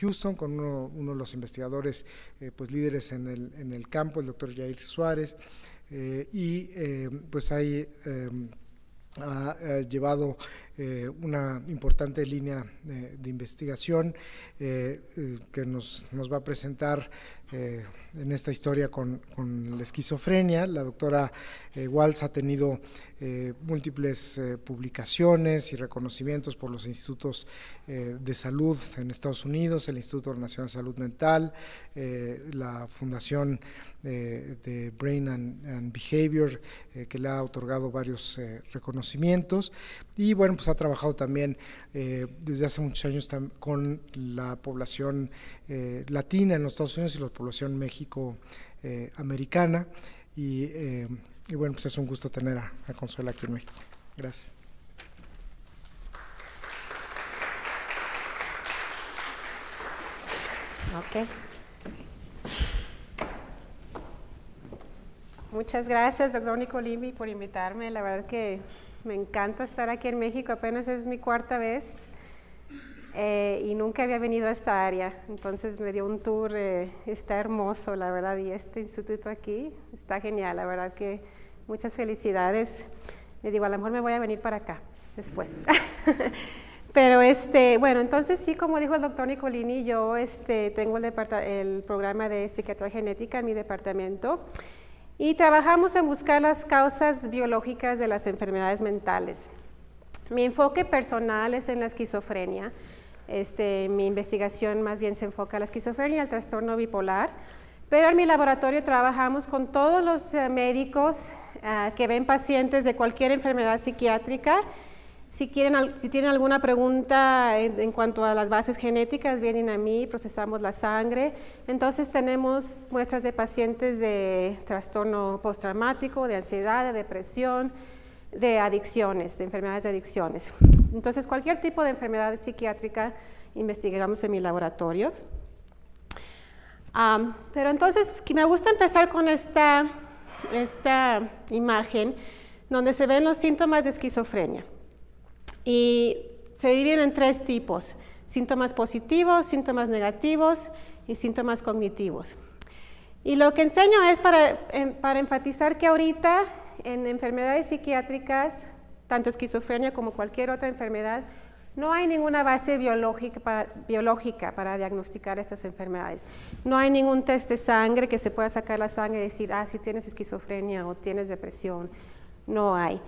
Houston, con uno de los investigadores pues líderes en el campo, el doctor Jair Suárez, pues ahí ha llevado una importante línea de investigación que nos va a presentar en esta historia con la esquizofrenia. La doctora Waltz ha tenido múltiples publicaciones y reconocimientos por los institutos de salud en Estados Unidos, el Instituto Nacional de Salud Mental, la Fundación de Brain and Behavior, que le ha otorgado varios reconocimientos, y bueno, pues ha trabajado también desde hace muchos años con la población latina en los Estados Unidos y la población México-americana, y bueno, pues es un gusto tener a Consuelo aquí en México. Gracias. Ok. Muchas gracias, doctor Nicolini, por invitarme. La verdad que me encanta estar aquí en México, apenas es mi cuarta vez y nunca había venido a esta área, entonces me dio un tour, está hermoso, la verdad, y este instituto aquí está genial, la verdad que muchas felicidades. Le digo, a lo mejor me voy a venir para acá después. Pero bueno, entonces sí, como dijo el doctor Nicolini, yo tengo el programa de psiquiatría genética en mi departamento y trabajamos en buscar las causas biológicas de las enfermedades mentales. Mi enfoque personal es en la esquizofrenia. Mi investigación más bien se enfoca a la esquizofrenia y al trastorno bipolar, pero en mi laboratorio trabajamos con todos los médicos que ven pacientes de cualquier enfermedad psiquiátrica. Si tienen alguna pregunta en cuanto a las bases genéticas, vienen a mí, procesamos la sangre. Entonces tenemos muestras de pacientes de trastorno postraumático, de ansiedad, de depresión, de adicciones, de enfermedades de adicciones. Entonces cualquier tipo de enfermedad psiquiátrica investigamos en mi laboratorio. Pero entonces me gusta empezar con esta imagen donde se ven los síntomas de esquizofrenia. Y se dividen en tres tipos: síntomas positivos, síntomas negativos y síntomas cognitivos. Y lo que enseño es para enfatizar que ahorita en enfermedades psiquiátricas, tanto esquizofrenia como cualquier otra enfermedad, no hay ninguna base biológica para diagnosticar estas enfermedades. No hay ningún test de sangre que se pueda sacar la sangre y decir, si tienes esquizofrenia o tienes depresión. No hay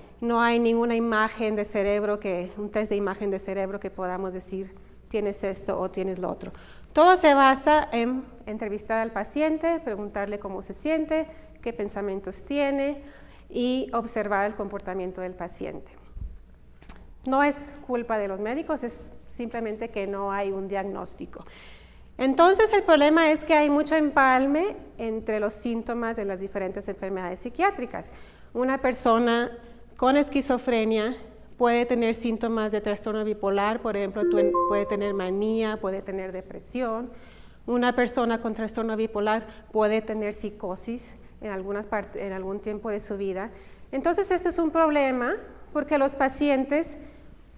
ninguna imagen de cerebro, un test de imagen de cerebro que podamos decir tienes esto o tienes lo otro. Todo se basa en entrevistar al paciente, preguntarle cómo se siente, qué pensamientos tiene y observar el comportamiento del paciente. No es culpa de los médicos, es simplemente que no hay un diagnóstico. Entonces el problema es que hay mucho empalme entre los síntomas de las diferentes enfermedades psiquiátricas. Una persona con esquizofrenia puede tener síntomas de trastorno bipolar, por ejemplo, puede tener manía, puede tener depresión. Una persona con trastorno bipolar puede tener psicosis en algún tiempo de su vida. Entonces este es un problema porque los pacientes,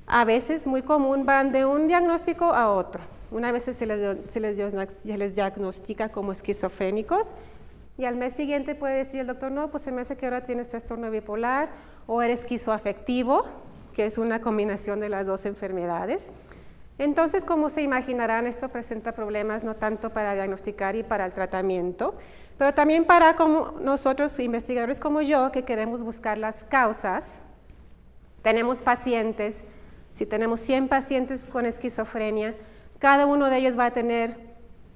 a veces muy común, van de un diagnóstico a otro. Una vez se les diagnostica como esquizofrénicos y al mes siguiente puede decir el doctor, no, pues se me hace que ahora tienes trastorno bipolar o eres esquizoafectivo, que es una combinación de las dos enfermedades. Entonces, como se imaginarán, esto presenta problemas no tanto para diagnosticar y para el tratamiento, pero también para como nosotros, investigadores como yo, que queremos buscar las causas. Tenemos pacientes, si tenemos 100 pacientes con esquizofrenia, cada uno de ellos va a tener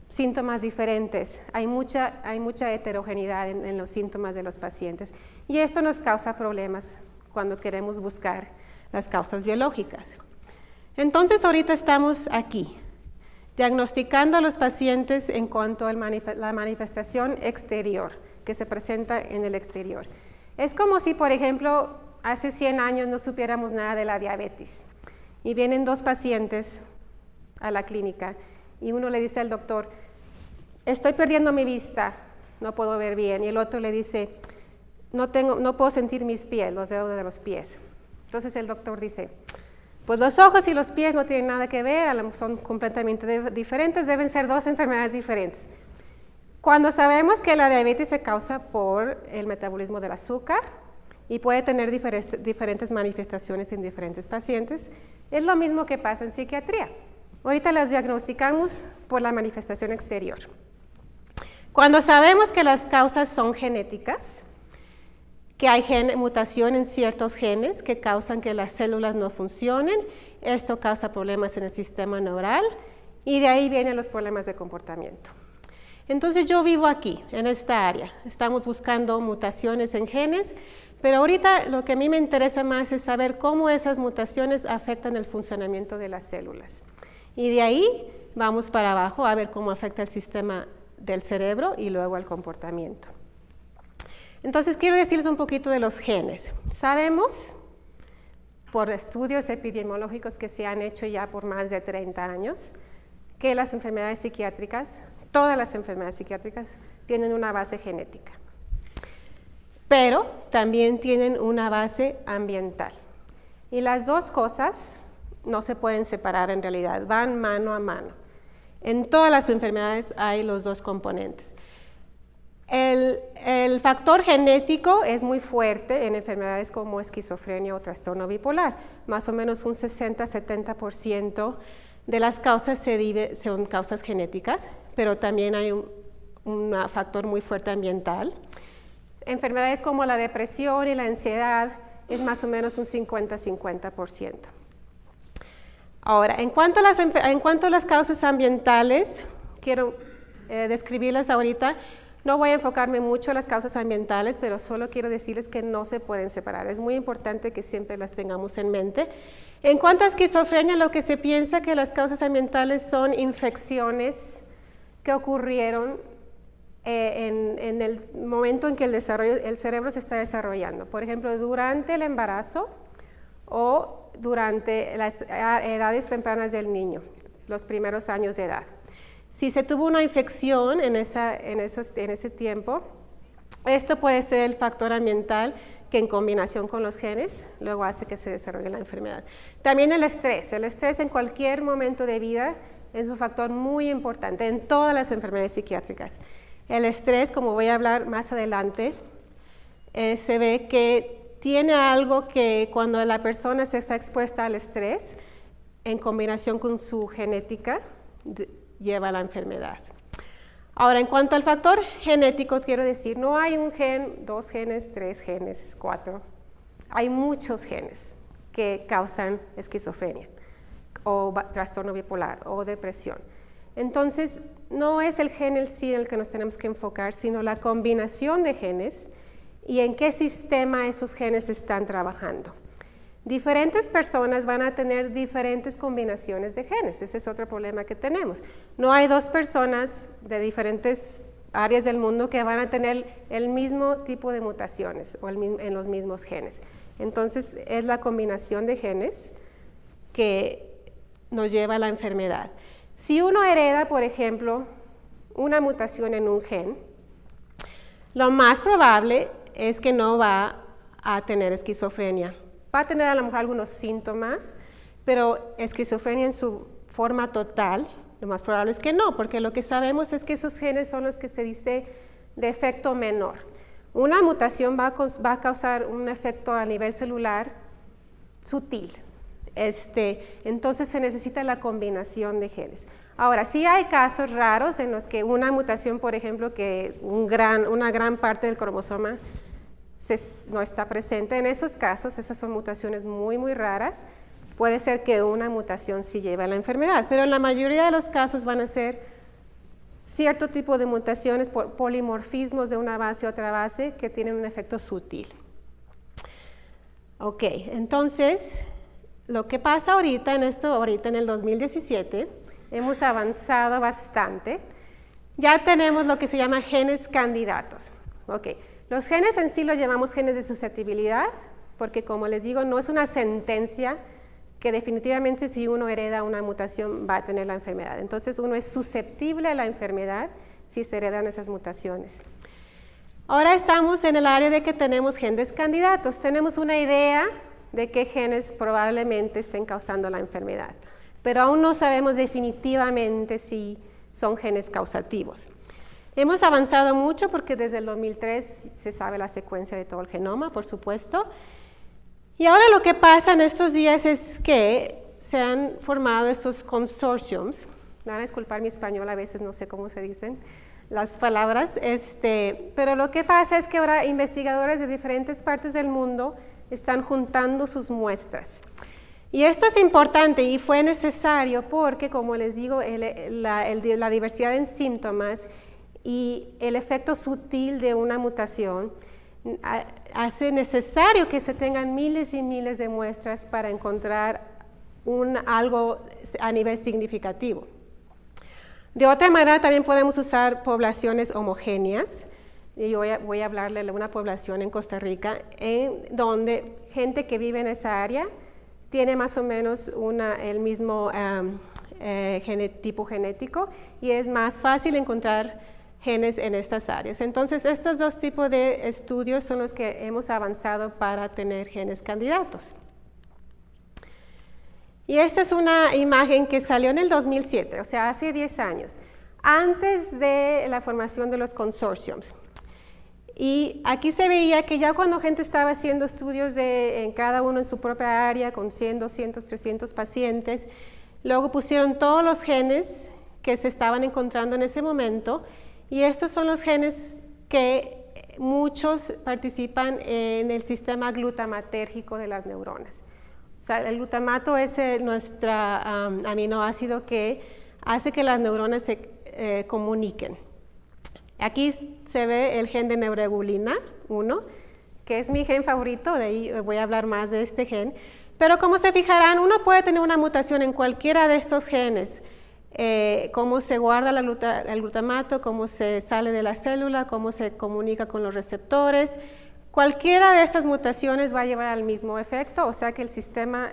síntomas diferentes. Hay mucha heterogeneidad en los síntomas de los pacientes y esto nos causa problemas cuando queremos buscar las causas biológicas. Entonces ahorita estamos aquí, diagnosticando a los pacientes en cuanto a la manifestación exterior que se presenta en el exterior. Es como si, por ejemplo, hace 100 años no supiéramos nada de la diabetes y vienen dos pacientes a la clínica y uno le dice al doctor, estoy perdiendo mi vista, no puedo ver bien, y el otro le dice, no puedo sentir mis pies, los dedos de los pies. Entonces el doctor dice, Pues los ojos y los pies no tienen nada que ver, son completamente diferentes, deben ser dos enfermedades diferentes. Cuando sabemos que la diabetes se causa por el metabolismo del azúcar y puede tener diferentes manifestaciones en diferentes pacientes, es lo mismo que pasa en psiquiatría. Ahorita las diagnosticamos por la manifestación exterior. Cuando sabemos que las causas son genéticas, que hay mutación en ciertos genes que causan que las células no funcionen, esto causa problemas en el sistema neural y de ahí vienen los problemas de comportamiento. Entonces yo vivo aquí, en esta área, estamos buscando mutaciones en genes, pero ahorita lo que a mí me interesa más es saber cómo esas mutaciones afectan el funcionamiento de las células. Y de ahí vamos para abajo a ver cómo afecta el sistema del cerebro y luego el comportamiento. Entonces, quiero decirles un poquito de los genes. Sabemos, por estudios epidemiológicos que se han hecho ya por más de 30 años, que las enfermedades psiquiátricas, todas las enfermedades psiquiátricas, tienen una base genética. Pero también tienen una base ambiental. Y las dos cosas no se pueden separar en realidad, van mano a mano. En todas las enfermedades hay los dos componentes. El factor genético es muy fuerte en enfermedades como esquizofrenia o trastorno bipolar. Más o menos un 60-70% de las causas son causas genéticas, pero también hay un factor muy fuerte ambiental. Enfermedades como la depresión y la ansiedad es más o menos un 50-50%. Ahora, en cuanto a las causas ambientales, quiero describirlas ahorita. No voy a enfocarme mucho en las causas ambientales, pero solo quiero decirles que no se pueden separar. Es muy importante que siempre las tengamos en mente. En cuanto a esquizofrenia, lo que se piensa que las causas ambientales son infecciones que ocurrieron en el momento en que el cerebro se está desarrollando. Por ejemplo, durante el embarazo o durante las edades tempranas del niño, los primeros años de edad. Si se tuvo una infección en ese tiempo, esto puede ser el factor ambiental que en combinación con los genes luego hace que se desarrolle la enfermedad. También el estrés en cualquier momento de vida es un factor muy importante en todas las enfermedades psiquiátricas. El estrés, como voy a hablar más adelante, se ve que tiene algo que cuando la persona se está expuesta al estrés, en combinación con su genética, lleva a la enfermedad. Ahora, en cuanto al factor genético, quiero decir, no hay un gen, 2 genes, 3 genes, 4. Hay muchos genes que causan esquizofrenia o trastorno bipolar o depresión. Entonces, no es el gen en sí en el que nos tenemos que enfocar, sino la combinación de genes y en qué sistema esos genes están trabajando. Diferentes personas van a tener diferentes combinaciones de genes, ese es otro problema que tenemos. No hay 2 personas de diferentes áreas del mundo que van a tener el mismo tipo de mutaciones o en los mismos genes. Entonces, es la combinación de genes que nos lleva a la enfermedad. Si uno hereda, por ejemplo, una mutación en un gen, lo más probable es que no va a tener esquizofrenia. Va a tener a lo mejor algunos síntomas, pero esquizofrenia en su forma total, lo más probable es que no, porque lo que sabemos es que esos genes son los que se dice de efecto menor. Una mutación va a causar un efecto a nivel celular sutil. Entonces se necesita la combinación de genes. Ahora, sí hay casos raros en los que una mutación, por ejemplo, que una gran parte del cromosoma no está presente. En esos casos, esas son mutaciones muy, muy raras. Puede ser que una mutación sí lleve a la enfermedad, pero en la mayoría de los casos van a ser cierto tipo de mutaciones por polimorfismos de una base a otra base que tienen un efecto sutil. Ok, entonces, lo que pasa ahorita en el 2017, hemos avanzado bastante. Ya tenemos lo que se llama genes candidatos. Ok. Los genes en sí los llamamos genes de susceptibilidad, porque como les digo, no es una sentencia que definitivamente si uno hereda una mutación va a tener la enfermedad. Entonces uno es susceptible a la enfermedad si se heredan esas mutaciones. Ahora estamos en el área de que tenemos genes candidatos. Tenemos una idea de qué genes probablemente estén causando la enfermedad, pero aún no sabemos definitivamente si son genes causativos. Hemos avanzado mucho porque desde el 2003 se sabe la secuencia de todo el genoma, por supuesto, y ahora lo que pasa en estos días es que se han formado estos consortiums. Me van a disculpar mi español, a veces no sé cómo se dicen las palabras, pero lo que pasa es que ahora investigadores de diferentes partes del mundo están juntando sus muestras. Y esto es importante y fue necesario porque, como les digo, la diversidad en síntomas y el efecto sutil de una mutación hace necesario que se tengan miles y miles de muestras para encontrar algo a nivel significativo. De otra manera, también podemos usar poblaciones homogéneas. Y yo voy a hablarle de una población en Costa Rica, donde gente que vive en esa área tiene más o menos el mismo tipo genético y es más fácil encontrar genes en estas áreas. Entonces, estos dos tipos de estudios son los que hemos avanzado para tener genes candidatos. Y esta es una imagen que salió en el 2007, o sea, hace 10 años, antes de la formación de los consortiums. Y aquí se veía que ya cuando gente estaba haciendo estudios en cada uno en su propia área, con 100, 200, 300 pacientes, luego pusieron todos los genes que se estaban encontrando en ese momento, y estos son los genes que muchos participan en el sistema glutamatérgico de las neuronas. O sea, el glutamato es nuestro aminoácido que hace que las neuronas se comuniquen. Aquí se ve el gen de neuregulina 1, que es mi gen favorito, de ahí voy a hablar más de este gen. Pero como se fijarán, uno puede tener una mutación en cualquiera de estos genes. Cómo se guarda el glutamato, cómo se sale de la célula, cómo se comunica con los receptores. Cualquiera de estas mutaciones va a llevar al mismo efecto, o sea que el sistema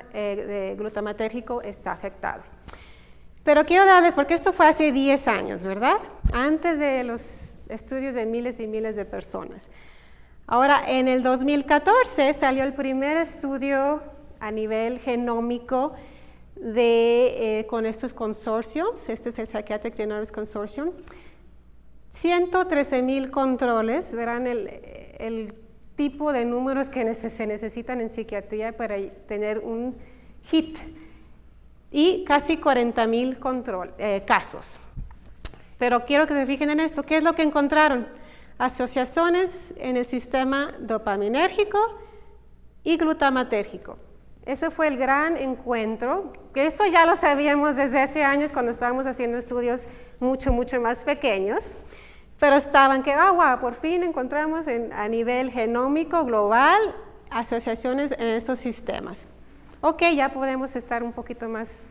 glutamatérgico está afectado. Pero quiero darles, porque esto fue hace 10 años, ¿verdad? Antes de los estudios de miles y miles de personas. Ahora, en el 2014 salió el primer estudio a nivel genómico con estos consorcios. Este es el Psychiatric Genetics Consortium. 113,000 controles, verán el tipo de números que se necesitan en psiquiatría para tener un hit, y casi 40,000 casos. Pero quiero que se fijen en esto. ¿Qué es lo que encontraron? Asociaciones en el sistema dopaminérgico y glutamatérgico. Ese fue el gran encuentro, que esto ya lo sabíamos desde hace años cuando estábamos haciendo estudios mucho, mucho más pequeños, pero estaban que, wow, por fin encontramos a nivel genómico global asociaciones en estos sistemas. Ok, ya podemos estar un poquito más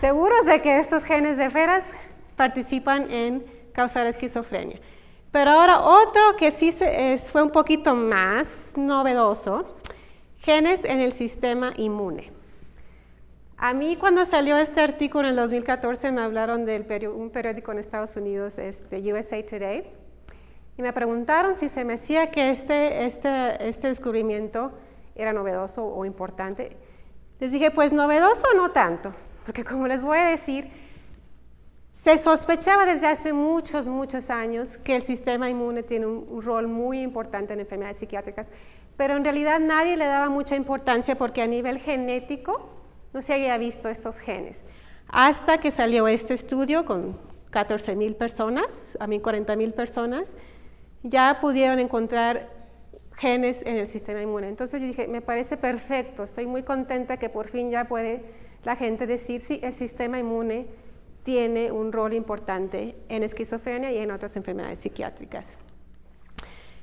seguros de que estos genes de veras participan en causar esquizofrenia. Pero ahora otro que sí fue un poquito más novedoso, genes en el sistema inmune. A mí cuando salió este artículo en el 2014 me hablaron de un periódico en Estados Unidos, USA Today, y me preguntaron si se me hacía que este descubrimiento era novedoso o importante. Les dije, pues novedoso no tanto, porque como les voy a decir, se sospechaba desde hace muchos, muchos años que el sistema inmune tiene un rol muy importante en enfermedades psiquiátricas, pero en realidad nadie le daba mucha importancia porque a nivel genético no se había visto estos genes. Hasta que salió este estudio con 14,000 personas, 40,000 personas, ya pudieron encontrar genes en el sistema inmune. Entonces yo dije, me parece perfecto, estoy muy contenta que por fin ya puede la gente decir si el sistema inmune tiene un rol importante en esquizofrenia y en otras enfermedades psiquiátricas.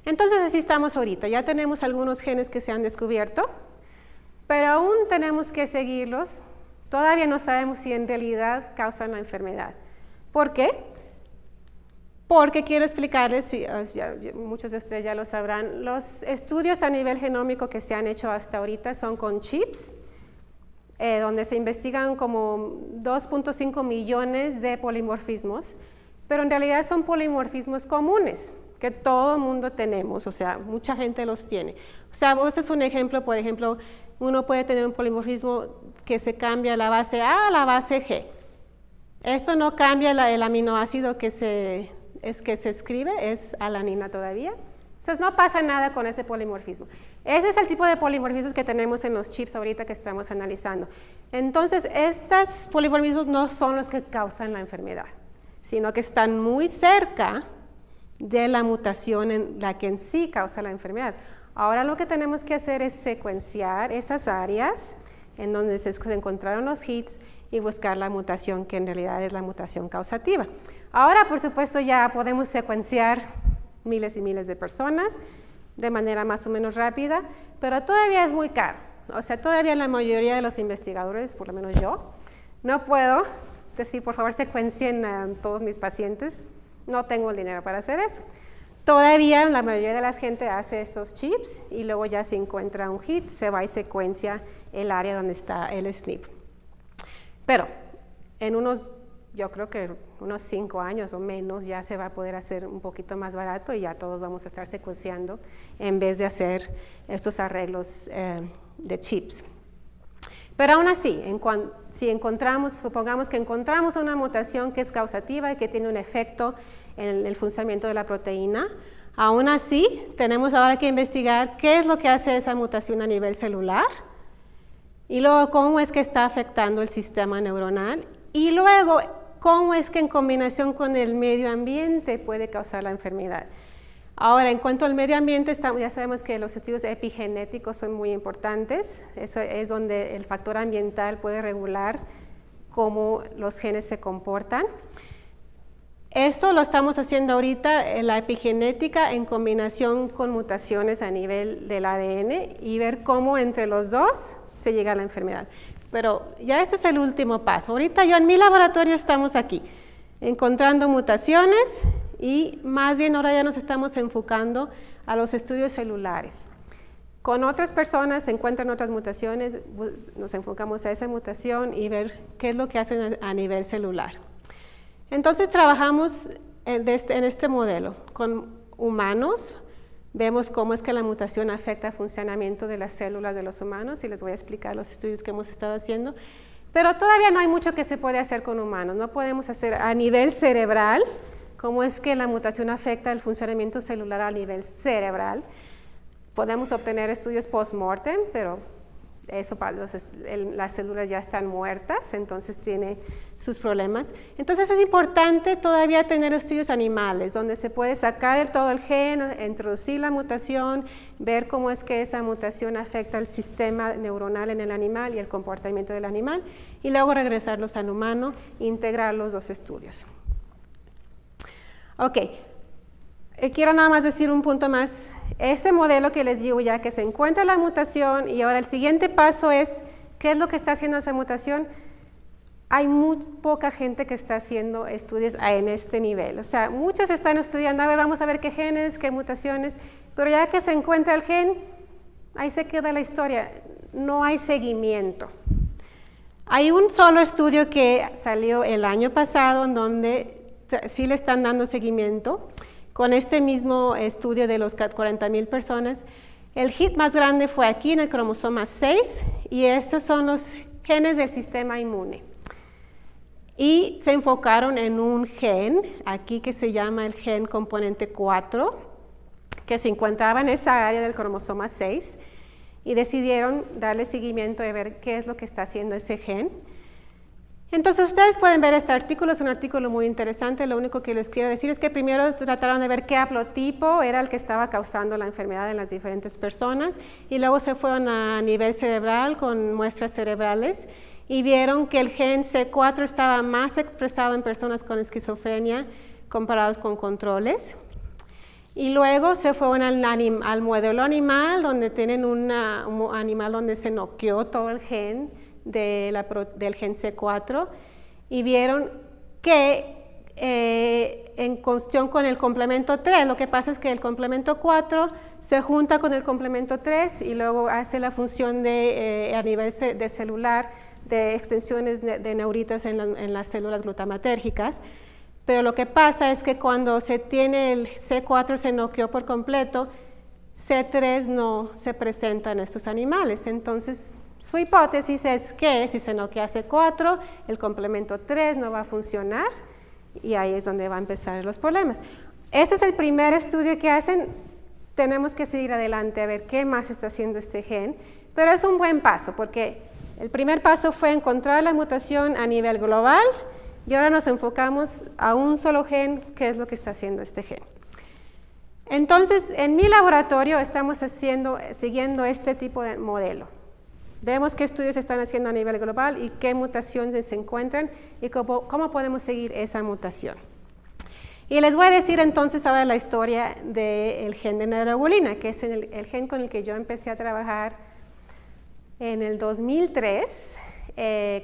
Entonces así estamos ahorita, ya tenemos algunos genes que se han descubierto, pero aún tenemos que seguirlos, todavía no sabemos si en realidad causan la enfermedad. ¿Por qué? Porque quiero explicarles, muchos de ustedes ya lo sabrán, los estudios a nivel genómico que se han hecho hasta ahorita son con chips, donde se investigan como 2.5 millones de polimorfismos, pero en realidad son polimorfismos comunes, que todo mundo tenemos, o sea, mucha gente los tiene. O sea, este es un ejemplo, por ejemplo, uno puede tener un polimorfismo que se cambia la base A a la base G. Esto no cambia el aminoácido que se escribe, es alanina todavía. Entonces no pasa nada con ese polimorfismo. Ese es el tipo de polimorfismos que tenemos en los chips ahorita que estamos analizando. Entonces, estos polimorfismos no son los que causan la enfermedad, sino que están muy cerca de la mutación en la que en sí causa la enfermedad. Ahora lo que tenemos que hacer es secuenciar esas áreas en donde se encontraron los hits y buscar la mutación que en realidad es la mutación causativa. Ahora, por supuesto, ya podemos secuenciar miles y miles de personas de manera más o menos rápida, pero todavía es muy caro. O sea, todavía la mayoría de los investigadores, por lo menos yo, no puedo decir, por favor, secuencien a todos mis pacientes. No tengo el dinero para hacer eso. Todavía la mayoría de la gente hace estos chips y luego ya se encuentra un hit, se va y secuencia el área donde está el SNP. Pero en yo creo que unos 5 años o menos ya se va a poder hacer un poquito más barato y ya todos vamos a estar secuenciando en vez de hacer estos arreglos de chips. Pero aún así, si encontramos, supongamos que encontramos una mutación que es causativa y que tiene un efecto en el funcionamiento de la proteína, aún así tenemos ahora que investigar qué es lo que hace esa mutación a nivel celular y luego cómo es que está afectando el sistema neuronal y luego cómo es que en combinación con el medio ambiente puede causar la enfermedad. Ahora, en cuanto al medio ambiente, ya sabemos que los estudios epigenéticos son muy importantes. Eso es donde el factor ambiental puede regular cómo los genes se comportan. Esto lo estamos haciendo ahorita, la epigenética en combinación con mutaciones a nivel del ADN y ver cómo entre los dos se llega a la enfermedad. Pero ya este es el último paso. Ahorita yo en mi laboratorio estamos aquí, encontrando mutaciones y más bien ahora ya nos estamos enfocando a los estudios celulares. Con otras personas se encuentran otras mutaciones, nos enfocamos a esa mutación y ver qué es lo que hacen a nivel celular. Entonces trabajamos en este modelo con humanos, vemos cómo es que la mutación afecta el funcionamiento de las células de los humanos y les voy a explicar los estudios que hemos estado haciendo. Pero todavía no hay mucho que se puede hacer con humanos, no podemos hacer a nivel cerebral cómo es que la mutación afecta el funcionamiento celular a nivel cerebral. Podemos obtener estudios post-mortem, pero eso, las células ya están muertas, entonces tiene sus problemas. Entonces es importante todavía tener estudios animales, donde se puede sacar todo el gen, introducir la mutación, ver cómo es que esa mutación afecta el sistema neuronal en el animal y el comportamiento del animal, y luego regresarlos al humano e integrar los dos estudios. Ok, quiero nada más decir un punto más. Ese modelo que les digo ya que se encuentra la mutación y ahora el siguiente paso es, ¿qué es lo que está haciendo esa mutación? Hay muy poca gente que está haciendo estudios en este nivel. O sea, muchos están estudiando, a ver, vamos a ver qué genes, qué mutaciones, pero ya que se encuentra el gen, ahí se queda la historia, no hay seguimiento. Hay un solo estudio que salió el año pasado en donde sí le están dando seguimiento. Con este mismo estudio de los 40,000 personas, el hit más grande fue aquí en el cromosoma 6 y estos son los genes del sistema inmune. Y se enfocaron en un gen, aquí que se llama el gen componente 4, que se encontraba en esa área del cromosoma 6 y decidieron darle seguimiento y ver qué es lo que está haciendo ese gen. Entonces ustedes pueden ver este artículo, es un artículo muy interesante. Lo único que les quiero decir es que primero trataron de ver qué haplotipo era el que estaba causando la enfermedad en las diferentes personas y luego se fueron a nivel cerebral con muestras cerebrales y vieron que el gen C4 estaba más expresado en personas con esquizofrenia comparados con controles. Y luego se fueron al modelo animal, donde tienen un animal donde se noqueó todo el gen del gen C4 y vieron que en cuestión con el complemento 3, lo que pasa es que el complemento 4 se junta con el complemento 3 y luego hace la función a nivel de celular de extensiones de neuritas en las células glutamatérgicas, pero lo que pasa es que cuando se tiene el C4 se noqueó por completo, C3 no se presenta en estos animales. Entonces, su hipótesis es que si se noquea C4, el complemento 3 no va a funcionar y ahí es donde van a empezar los problemas. Ese es el primer estudio que hacen. Tenemos que seguir adelante a ver qué más está haciendo este gen, pero es un buen paso porque el primer paso fue encontrar la mutación a nivel global y ahora nos enfocamos a un solo gen, qué es lo que está haciendo este gen. Entonces, en mi laboratorio estamos siguiendo este tipo de modelo. Vemos qué estudios se están haciendo a nivel global y qué mutaciones se encuentran y cómo podemos seguir esa mutación. Y les voy a decir entonces ahora la historia del gen de neuroglobulina, que es el gen con el que yo empecé a trabajar en el 2003,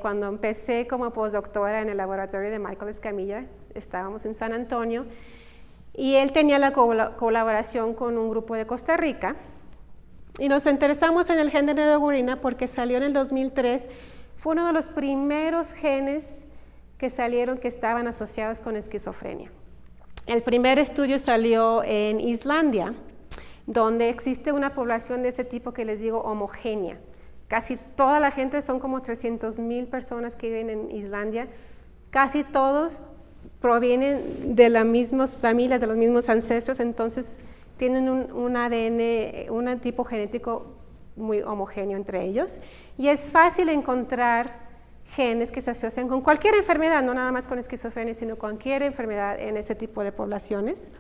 cuando empecé como postdoctora en el laboratorio de Michael Escamilla. Estábamos en San Antonio y él tenía la colaboración con un grupo de Costa Rica. Y nos interesamos en el gen de neuroglobulina porque salió en el 2003, fue uno de los primeros genes que salieron que estaban asociados con esquizofrenia. El primer estudio salió en Islandia, donde existe una población de este tipo que les digo homogénea. Casi toda la gente, son como 300,000 personas que viven en Islandia, casi todos provienen de las mismas familias, de los mismos ancestros, entonces tienen un ADN, un tipo genético muy homogéneo entre ellos, y es fácil encontrar genes que se asocian con cualquier enfermedad, no nada más con esquizofrenia, sino cualquier enfermedad en ese tipo de poblaciones.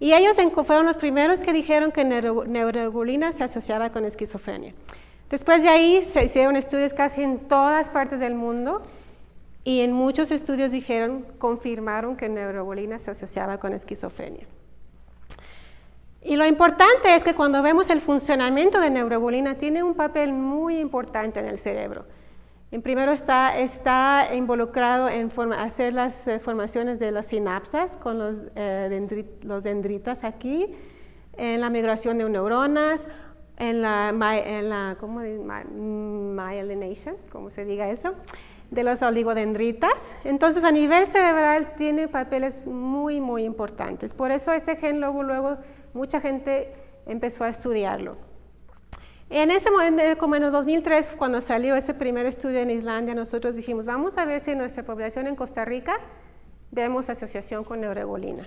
Y ellos fueron los primeros que dijeron que neuroglobulina se asociaba con esquizofrenia. Después de ahí se hicieron estudios casi en todas partes del mundo, y en muchos estudios confirmaron que neuroglobulina se asociaba con esquizofrenia. Y lo importante es que cuando vemos el funcionamiento de neuroglobulina, tiene un papel muy importante en el cerebro. En primero está involucrado en hacer las formaciones de las sinapsas con los dendritas aquí, en la migración de neuronas, en la myelination, ¿cómo se diga eso?, de los oligodendritas. Entonces, a nivel cerebral tiene papeles muy, muy importantes. Por eso ese gen luego mucha gente empezó a estudiarlo. En ese momento, como en el 2003, cuando salió ese primer estudio en Islandia, nosotros dijimos, vamos a ver si en nuestra población en Costa Rica vemos asociación con neuroglobulina.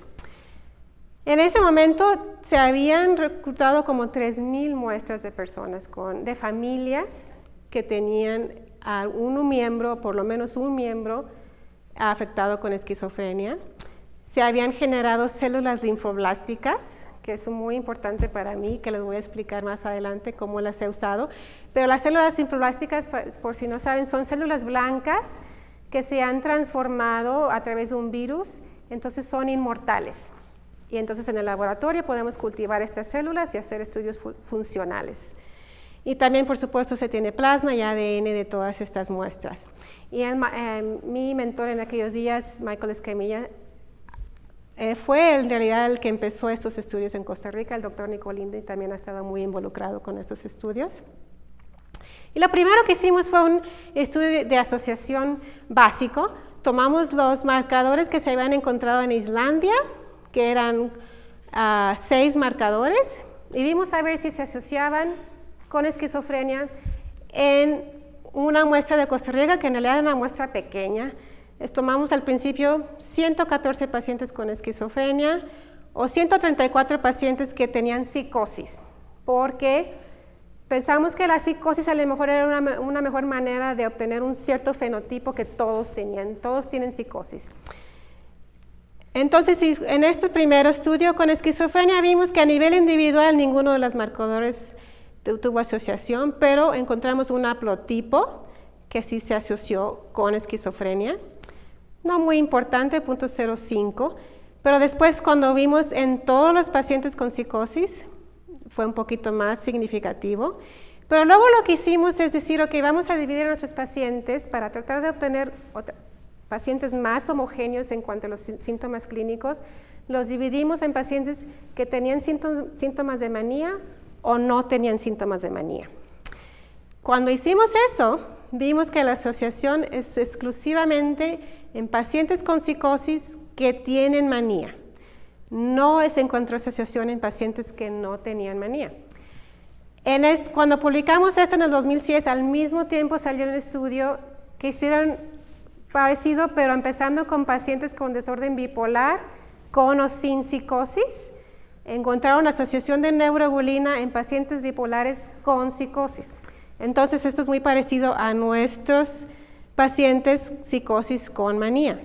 En ese momento se habían reclutado como 3,000 muestras de personas, de familias que tenían a un miembro, por lo menos un miembro, afectado con esquizofrenia. Se habían generado células linfoblásticas, que es muy importante para mí, que les voy a explicar más adelante cómo las he usado. Pero las células linfoblásticas, por si no saben, son células blancas que se han transformado a través de un virus, entonces son inmortales. Y entonces en el laboratorio podemos cultivar estas células y hacer estudios funcionales. Y también, por supuesto, se tiene plasma y ADN de todas estas muestras. Y mi mentor en aquellos días, Michael Escamilla, fue en realidad el que empezó estos estudios en Costa Rica. El doctor Nicolinde también ha estado muy involucrado con estos estudios. Y lo primero que hicimos fue un estudio de asociación básico. Tomamos los marcadores que se habían encontrado en Islandia, que eran 6 marcadores, y vimos a ver si se asociaban con esquizofrenia en una muestra de Costa Rica, que en realidad era una muestra pequeña. Tomamos al principio 114 pacientes con esquizofrenia o 134 pacientes que tenían psicosis, porque pensamos que la psicosis a lo mejor era una mejor manera de obtener un cierto fenotipo que todos tienen psicosis. Entonces, en este primer estudio con esquizofrenia vimos que a nivel individual ninguno de los marcadores tuvo asociación, pero encontramos un haplotipo que sí se asoció con esquizofrenia. No muy importante, 0.05, pero después cuando vimos en todos los pacientes con psicosis, fue un poquito más significativo. Pero luego lo que hicimos es decir, ok, vamos a dividir a nuestros pacientes para tratar de obtener pacientes más homogéneos en cuanto a los síntomas clínicos. Los dividimos en pacientes que tenían síntomas de manía o no tenían síntomas de manía. Cuando hicimos eso, vimos que la asociación es exclusivamente en pacientes con psicosis que tienen manía. No se encontró asociación en pacientes que no tenían manía. Cuando publicamos esto en el 2006, al mismo tiempo salió un estudio que hicieron parecido, pero empezando con pacientes con desorden bipolar, con o sin psicosis. Encontraron asociación de neuroglina en pacientes bipolares con psicosis. Entonces, esto es muy parecido a nuestros pacientes psicosis con manía.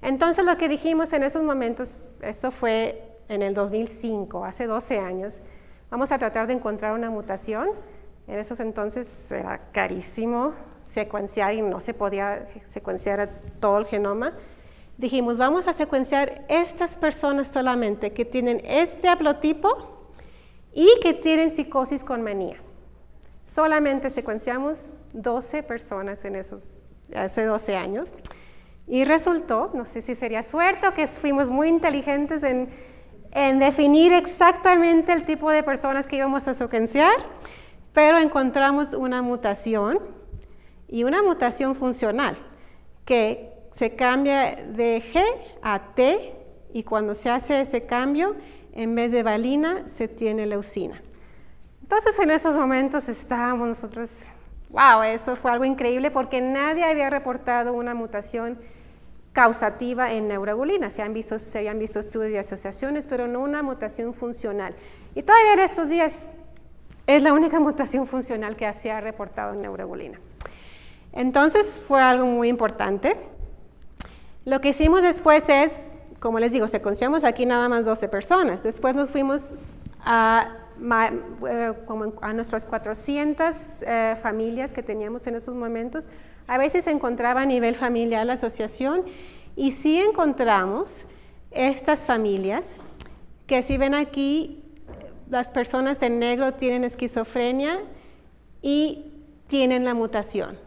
Entonces, lo que dijimos en esos momentos, esto fue en el 2005, hace 12 años, vamos a tratar de encontrar una mutación. En esos entonces era carísimo secuenciar y no se podía secuenciar todo el genoma. Dijimos, vamos a secuenciar estas personas solamente que tienen este haplotipo y que tienen psicosis con manía. Solamente secuenciamos 12 personas hace 12 años y resultó, no sé si sería suerte o que fuimos muy inteligentes en definir exactamente el tipo de personas que íbamos a secuenciar, pero encontramos una mutación y una mutación funcional que se cambia de G a T y cuando se hace ese cambio, en vez de valina, se tiene leucina. Entonces, en esos momentos estábamos nosotros, wow, eso fue algo increíble porque nadie había reportado una mutación causativa en neuroglina. Se habían visto estudios de asociaciones, pero no una mutación funcional. Y todavía en estos días es la única mutación funcional que se ha reportado en neuroglina. Entonces, fue algo muy importante. Lo que hicimos después es, como les digo, secuenciamos aquí nada más 12 personas. Después nos fuimos a nuestras 400 familias que teníamos en esos momentos. A veces se encontraba a nivel familiar la asociación y sí encontramos estas familias que si ven aquí, las personas en negro tienen esquizofrenia y tienen la mutación.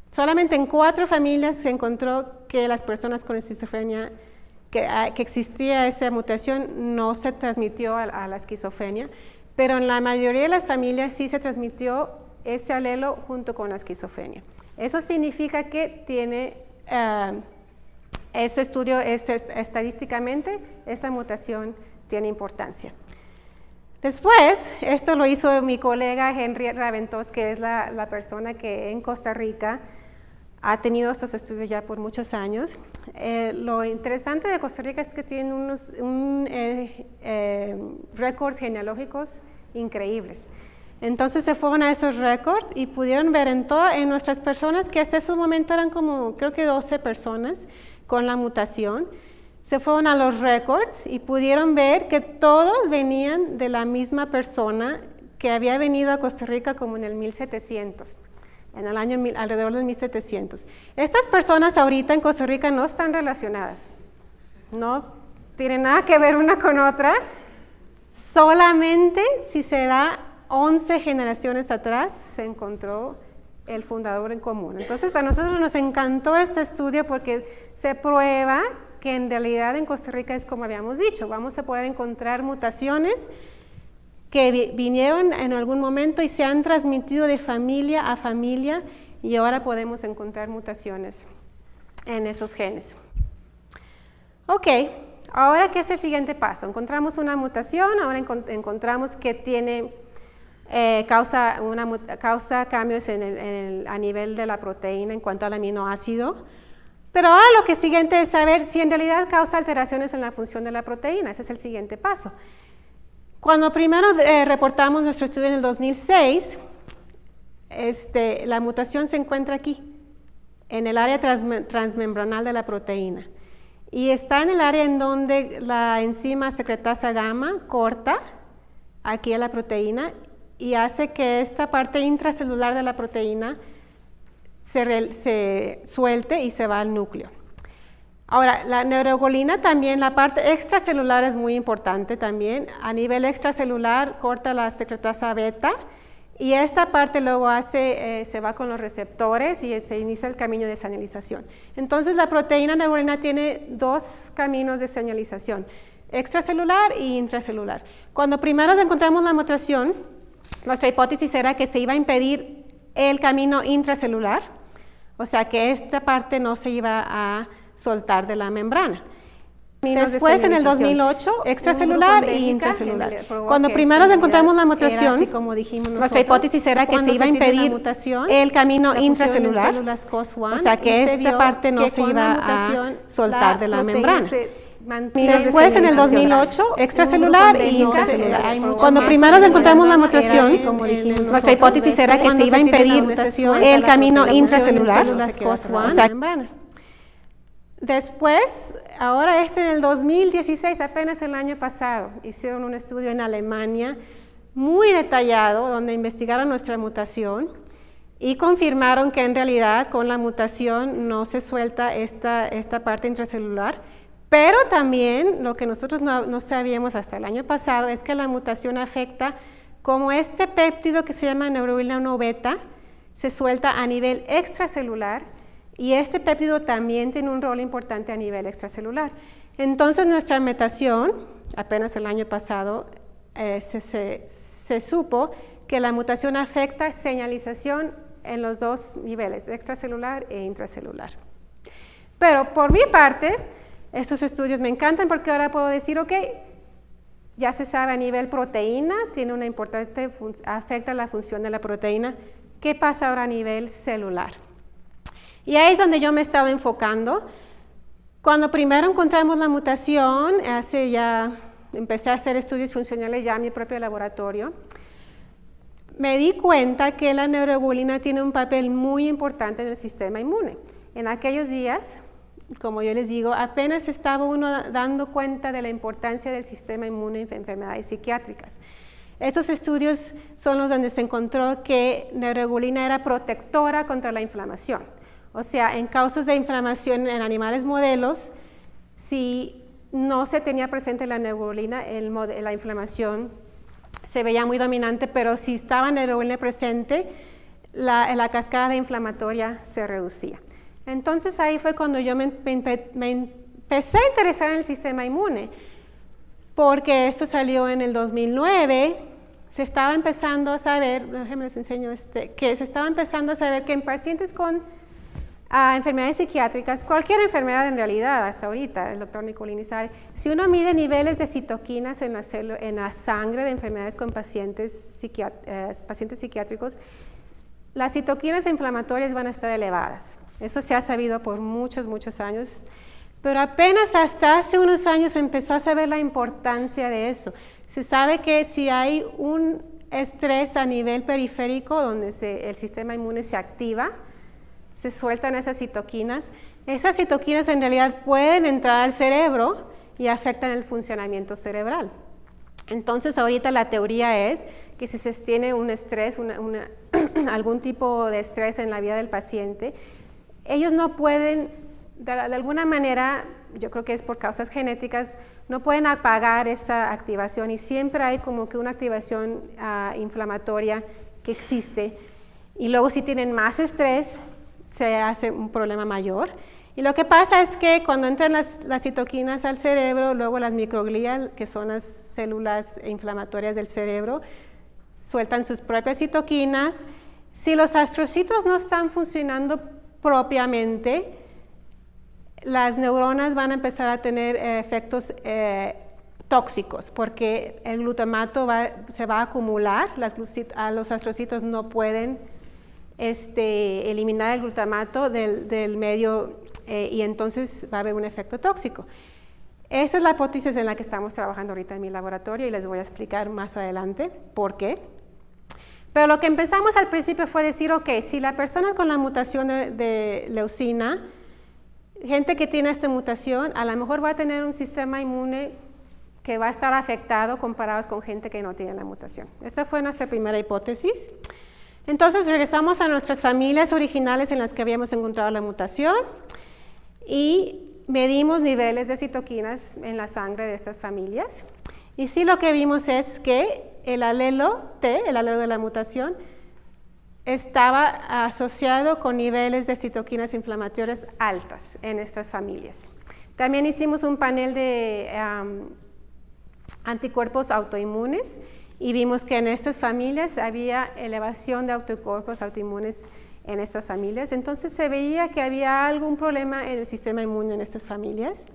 Solamente en 4 familias se encontró que las personas con esquizofrenia, que existía esa mutación, no se transmitió a la esquizofrenia, pero en la mayoría de las familias sí se transmitió ese alelo junto con la esquizofrenia. Eso significa que tiene, ese estudio, estadísticamente, esta mutación tiene importancia. Después, esto lo hizo mi colega Henry Raventós, que es la persona que en Costa Rica ha tenido estos estudios ya por muchos años. Lo interesante de Costa Rica es que tienen unos récords genealógicos increíbles. Entonces se fueron a esos récords y pudieron ver en nuestras personas, que hasta ese momento eran como, creo que 12 personas con la mutación, se fueron a los récords y pudieron ver que todos venían de la misma persona que había venido a Costa Rica como en el 1700. En el año alrededor del 1700. Estas personas ahorita en Costa Rica no están relacionadas, no tienen nada que ver una con otra, solamente si se va 11 generaciones atrás se encontró el fundador en común. Entonces a nosotros nos encantó este estudio porque se prueba que en realidad en Costa Rica es como habíamos dicho, vamos a poder encontrar mutaciones que vinieron en algún momento y se han transmitido de familia a familia y ahora podemos encontrar mutaciones en esos genes. Ok, ahora ¿qué es el siguiente paso? Encontramos una mutación, ahora encontramos que tiene, causa cambios a nivel de la proteína en cuanto al aminoácido, pero ahora lo que siguiente es saber si en realidad causa alteraciones en la función de la proteína, ese es el siguiente paso. Cuando primero reportamos nuestro estudio en el 2006, la mutación se encuentra aquí, en el área transmembranal de la proteína. Y está en el área en donde la enzima secretasa gamma corta aquí a la proteína y hace que esta parte intracelular de la proteína se suelte y se va al núcleo. Ahora, la neuroglina también, la parte extracelular es muy importante también. A nivel extracelular corta la secretasa beta y esta parte luego se va con los receptores y se inicia el camino de señalización. Entonces, la proteína neuroglina tiene 2 caminos de señalización, extracelular y intracelular. Cuando primero encontramos la mutación, nuestra hipótesis era que se iba a impedir el camino intracelular, o sea que esta parte no se iba a soltar de la membrana. Después, en el 2008, extracelular e intracelular. Cuando primero encontramos la mutación, nuestra hipótesis era que se iba a impedir el camino intracelular, o sea que esta parte no se iba a soltar de la membrana. Después, en el 2008, extracelular e intracelular. Cuando primero encontramos la mutación, nuestra hipótesis era que se iba a impedir el camino intracelular, o sea, membrana. Después, ahora en el 2016, apenas el año pasado, hicieron un estudio en Alemania muy detallado donde investigaron nuestra mutación y confirmaron que en realidad con la mutación no se suelta esta parte intracelular, pero también lo que nosotros no sabíamos hasta el año pasado es que la mutación afecta como este péptido que se llama neuroglobulina 1 beta se suelta a nivel extracelular. Y este péptido también tiene un rol importante a nivel extracelular. Entonces, nuestra mutación, apenas el año pasado, se supo que la mutación afecta señalización en los dos niveles, extracelular e intracelular. Pero por mi parte, estos estudios me encantan porque ahora puedo decir, ok, ya se sabe a nivel proteína, tiene una importante afecta la función de la proteína. ¿Qué pasa ahora a nivel celular? Y ahí es donde yo me estaba enfocando. Cuando primero encontramos la mutación, empecé a hacer estudios funcionales ya en mi propio laboratorio, me di cuenta que la neuroglobulina tiene un papel muy importante en el sistema inmune. En aquellos días, como yo les digo, apenas estaba uno dando cuenta de la importancia del sistema inmune en enfermedades psiquiátricas. Estos estudios son los donde se encontró que neuroglobulina era protectora contra la inflamación. O sea, en causas de inflamación en animales modelos, si no se tenía presente la neuroglobulina, la inflamación se veía muy dominante, pero si estaba neuroglobulina presente, la cascada inflamatoria se reducía. Entonces ahí fue cuando yo me empecé a interesar en el sistema inmune, porque esto salió en el 2009, se estaba empezando a saber, déjenme les enseño que se estaba empezando a saber que en pacientes con enfermedades psiquiátricas, cualquier enfermedad en realidad, hasta ahorita, el doctor Nicolini sabe, si uno mide niveles de citoquinas en la sangre de enfermedades con pacientes psiquiátricos, las citoquinas inflamatorias van a estar elevadas. Eso se ha sabido por muchos, muchos años, pero apenas hasta hace unos años empezó a saber la importancia de eso. Se sabe que si hay un estrés a nivel periférico donde el sistema inmune se activa, se sueltan esas citoquinas en realidad pueden entrar al cerebro y afectan el funcionamiento cerebral. Entonces ahorita la teoría es que si se tiene un estrés, algún tipo de estrés en la vida del paciente, ellos no pueden, de alguna manera, yo creo que es por causas genéticas, no pueden apagar esa activación y siempre hay como que una activación inflamatoria que existe. Y luego si tienen más estrés, se hace un problema mayor. Y lo que pasa es que cuando entran las citoquinas al cerebro, luego las microglías, que son las células inflamatorias del cerebro, sueltan sus propias citoquinas. Si los astrocitos no están funcionando propiamente, las neuronas van a empezar a tener efectos tóxicos, porque el glutamato se va a acumular, los astrocitos no pueden eliminar el glutamato del medio y entonces va a haber un efecto tóxico. Esa es la hipótesis en la que estamos trabajando ahorita en mi laboratorio y les voy a explicar más adelante por qué. Pero lo que empezamos al principio fue decir, ok, si la persona con la mutación de leucina, gente que tiene esta mutación, a lo mejor va a tener un sistema inmune que va a estar afectado comparados con gente que no tiene la mutación. Esta fue nuestra primera hipótesis. Entonces regresamos a nuestras familias originales en las que habíamos encontrado la mutación y medimos niveles de citoquinas en la sangre de estas familias. Y sí, lo que vimos es que el alelo T, el alelo de la mutación, estaba asociado con niveles de citoquinas inflamatorias altas en estas familias. También hicimos un panel de anticuerpos autoinmunes y vimos que en estas familias había elevación de anticuerpos autoinmunes en estas familias. Entonces se veía que había algún problema en el sistema inmune en estas familias.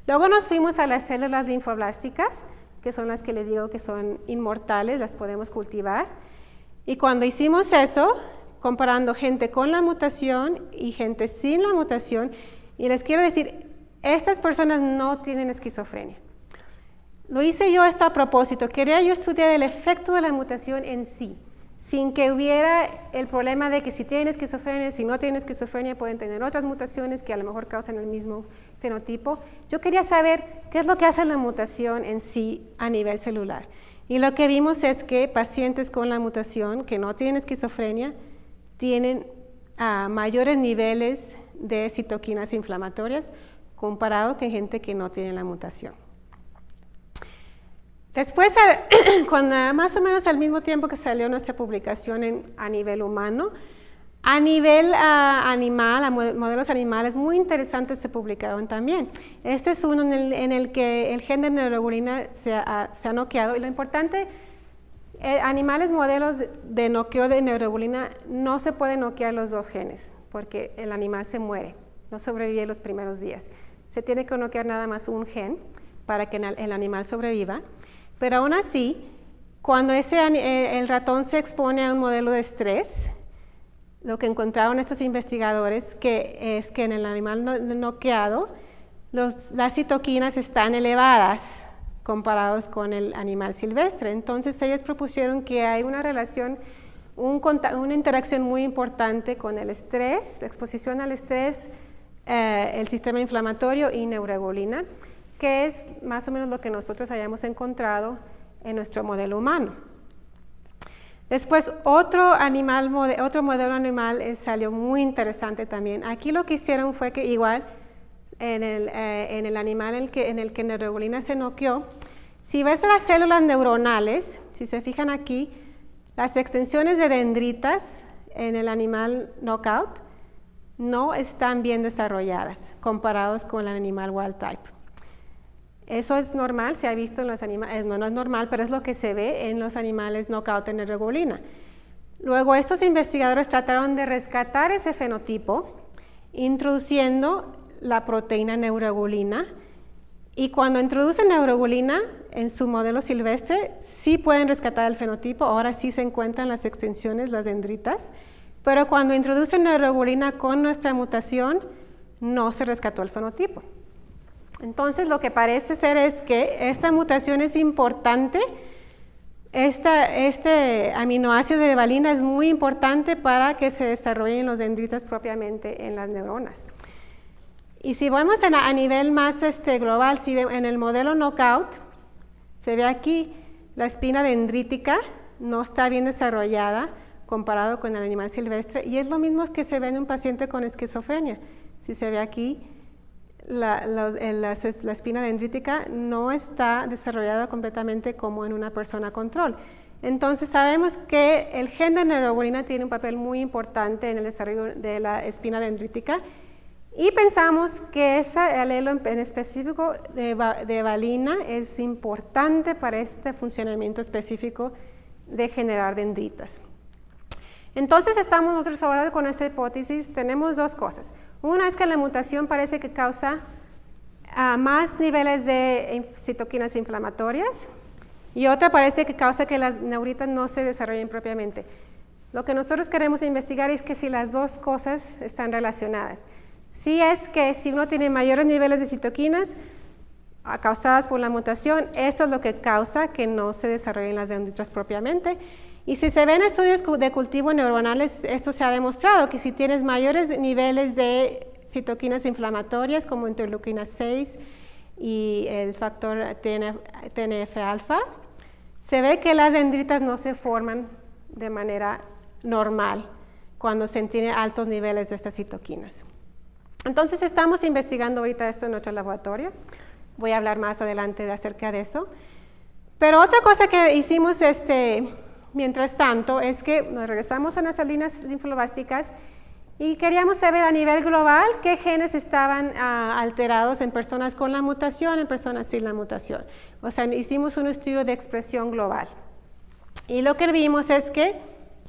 Luego nos fuimos a las células linfoblásticas, que son las que le digo que son inmortales, las podemos cultivar. Y cuando hicimos eso, comparando gente con la mutación y gente sin la mutación, y les quiero decir, estas personas no tienen esquizofrenia. Lo hice yo esto a propósito, quería yo estudiar el efecto de la mutación en sí, sin que hubiera el problema de que si tienen esquizofrenia, si no tienen esquizofrenia, pueden tener otras mutaciones que a lo mejor causan el mismo fenotipo. Yo quería saber qué es lo que hace la mutación en sí a nivel celular. Y lo que vimos es que pacientes con la mutación que no tienen esquizofrenia tienen mayores niveles de citoquinas inflamatorias comparado con gente que no tiene la mutación. Después, más o menos al mismo tiempo que salió nuestra publicación a nivel humano, a nivel animal, a modelos animales muy interesantes se publicaron también. Este es uno en el que el gen de neuroglobulina se ha noqueado, y lo importante, animales modelos de noqueo de neuroglobulina no se pueden noquear los dos genes, porque el animal se muere, no sobrevive los primeros días. Se tiene que noquear nada más un gen para que el animal sobreviva, pero aún así, cuando el ratón se expone a un modelo de estrés, lo que encontraron estos investigadores es que en el animal noqueado, las citoquinas están elevadas comparados con el animal silvestre. Entonces ellos propusieron que hay una relación, una interacción muy importante con el estrés, exposición al estrés, el sistema inflamatorio y neuroglobulina, que es más o menos lo que nosotros hayamos encontrado en nuestro modelo humano. Después, otro modelo animal salió muy interesante también. Aquí lo que hicieron fue que igual en el animal en el que neuroglobulina se noqueó, si ves las células neuronales, si se fijan aquí, las extensiones de dendritas en el animal knockout no están bien desarrolladas comparados con el animal wild type. Eso es normal, se ha visto en los animales, no es normal, pero es lo que se ve en los animales knockout en neuroglobulina. Luego estos investigadores trataron de rescatar ese fenotipo introduciendo la proteína neuroglobulina, y cuando introducen neuroglobulina en su modelo silvestre sí pueden rescatar el fenotipo, ahora sí se encuentran las extensiones, las dendritas, pero cuando introducen neuroglobulina con nuestra mutación no se rescató el fenotipo. Entonces lo que parece ser es que esta mutación es importante, este aminoácido de valina es muy importante para que se desarrollen los dendritas propiamente en las neuronas. Y si vemos a nivel más global, si en el modelo knockout, se ve aquí la espina dendrítica no está bien desarrollada comparado con el animal silvestre, y es lo mismo que se ve en un paciente con esquizofrenia. Si se ve aquí, la espina dendrítica no está desarrollada completamente como en una persona control. Entonces sabemos que el gen de neuroglobulina tiene un papel muy importante en el desarrollo de la espina dendrítica, y pensamos que ese alelo en específico de valina es importante para este funcionamiento específico de generar dendritas. Entonces estamos nosotros ahora con esta hipótesis, tenemos dos cosas. Una es que la mutación parece que causa más niveles de citoquinas inflamatorias, y otra parece que causa que las neuritas no se desarrollen propiamente. Lo que nosotros queremos investigar es que si las dos cosas están relacionadas. Si es que si uno tiene mayores niveles de citoquinas causadas por la mutación, esto es lo que causa que no se desarrollen las dendritas propiamente. Y si se ven estudios de cultivo neuronales, esto se ha demostrado que si tienes mayores niveles de citoquinas inflamatorias como interleuquina 6 y el factor TNF-alfa, se ve que las dendritas no se forman de manera normal cuando se tiene altos niveles de estas citoquinas. Entonces estamos investigando ahorita esto en nuestro laboratorio. Voy a hablar más adelante acerca de eso. Pero otra cosa que hicimos mientras tanto es que nos regresamos a nuestras líneas linfoblásticas y queríamos saber a nivel global qué genes estaban alterados en personas con la mutación, en personas sin la mutación. O sea, hicimos un estudio de expresión global. Y lo que vimos es que,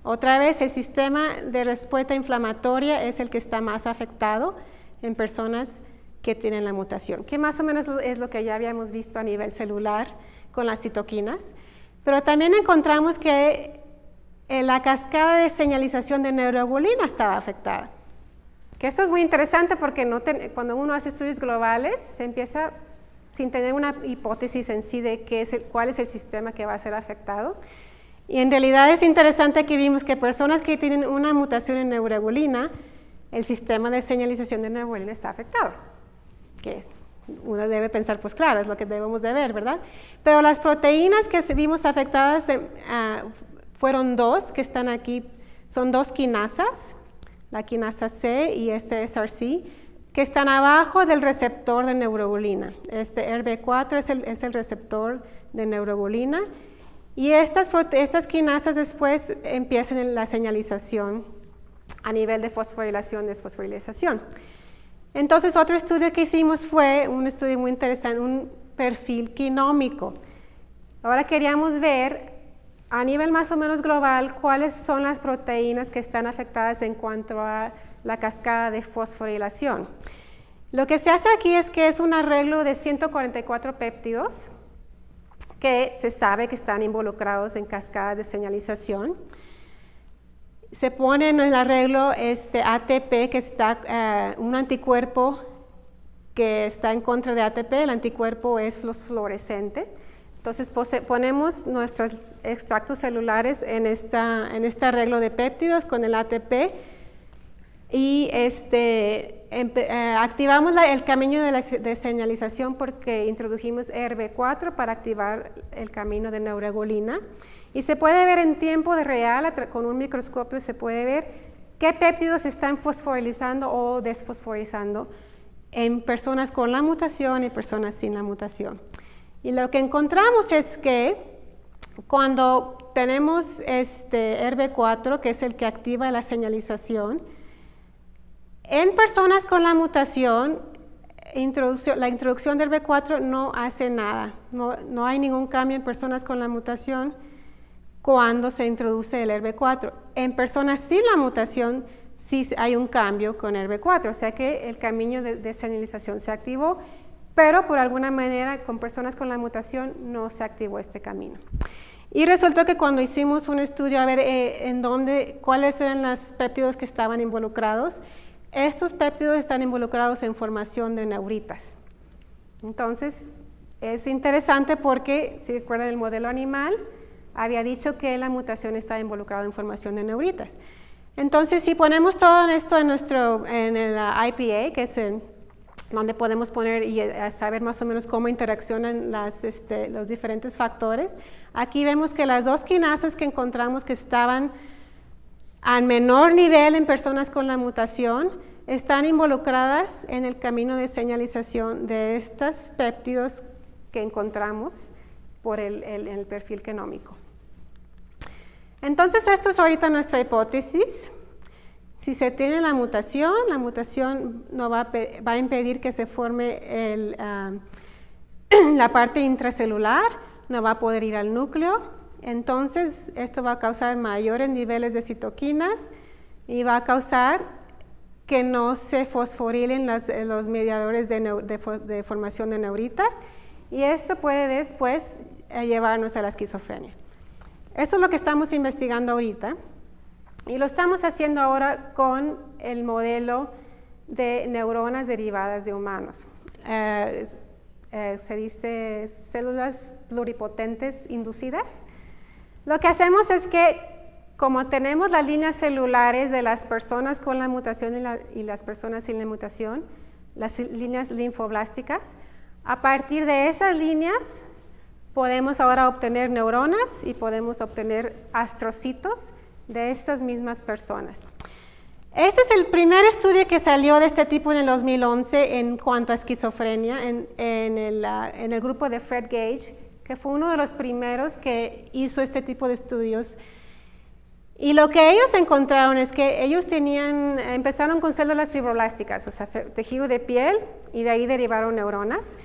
otra vez, el sistema de respuesta inflamatoria es el que está más afectado en personas que tienen la mutación, que más o menos es lo que ya habíamos visto a nivel celular con las citoquinas, pero también encontramos que la cascada de señalización de neuroglobulina estaba afectada. Que esto es muy interesante porque cuando uno hace estudios globales se empieza sin tener una hipótesis en sí de cuál es el sistema que va a ser afectado. Y en realidad es interesante que vimos que personas que tienen una mutación en neuroglobulina, el sistema de señalización de neuroglobulina está afectado. Que uno debe pensar, pues claro, es lo que debemos de ver, ¿verdad? Pero las proteínas que vimos afectadas fueron dos que están aquí, son dos quinasas, la quinasa C y este SRC, que están abajo del receptor de neuroglobulina. Este RB4 es el receptor de neuroglobulina, y estas quinasas después empiezan en la señalización a nivel de fosforilación, desfosforilación. Entonces, otro estudio que hicimos fue un estudio muy interesante, un perfil quinómico. Ahora queríamos ver a nivel más o menos global cuáles son las proteínas que están afectadas en cuanto a la cascada de fosforilación. Lo que se hace aquí es que es un arreglo de 144 péptidos que se sabe que están involucrados en cascadas de señalización. Se pone en el arreglo ATP, que está un anticuerpo que está en contra de ATP, el anticuerpo es fluorescente. Entonces ponemos nuestros extractos celulares en este arreglo de péptidos con el ATP y activamos el camino de señalización porque introdujimos ERB4 para activar el camino de neuroglobulina. Y se puede ver en tiempo real, con un microscopio se puede ver qué péptidos están fosforilizando o desfosforilizando en personas con la mutación y personas sin la mutación. Y lo que encontramos es que cuando tenemos ERB4, que es el que activa la señalización, en personas con la mutación, la introducción de ERB4 no hace nada. No hay ningún cambio en personas con la mutación cuando se introduce el ERB4. En personas sin la mutación, sí hay un cambio con ERB4, o sea que el camino de señalización se activó, pero por alguna manera con personas con la mutación no se activó este camino. Y resultó que cuando hicimos un estudio a ver cuáles eran los péptidos que estaban involucrados, estos péptidos están involucrados en formación de neuritas. Entonces, es interesante porque, si recuerdan el modelo animal, había dicho que la mutación estaba involucrada en formación de neuritas. Entonces, si ponemos todo esto en el IPA, que es donde podemos poner y saber más o menos cómo interaccionan los diferentes factores, aquí vemos que las dos quinasas que encontramos que estaban a menor nivel en personas con la mutación están involucradas en el camino de señalización de estos péptidos que encontramos por el perfil genómico. Entonces, esto es ahorita nuestra hipótesis. Si se tiene la mutación no va a impedir que se forme la parte intracelular, no va a poder ir al núcleo. Entonces, esto va a causar mayores niveles de citoquinas y va a causar que no se fosforilen los mediadores de formación de neuritas, y esto puede después llevarnos a la esquizofrenia. Esto es lo que estamos investigando ahorita, y lo estamos haciendo ahora con el modelo de neuronas derivadas de humanos. Se dice células pluripotentes inducidas. Lo que hacemos es que, como tenemos las líneas celulares de las personas con la mutación y las personas sin la mutación, las líneas linfoblásticas, a partir de esas líneas podemos ahora obtener neuronas y podemos obtener astrocitos de estas mismas personas. Este es el primer estudio que salió de este tipo en el 2011 en cuanto a esquizofrenia, en el grupo de Fred Gage, que fue uno de los primeros que hizo este tipo de estudios. Y lo que ellos encontraron es que ellos empezaron con células fibroblásticas, o sea, tejido de piel, y de ahí derivaron neuronas.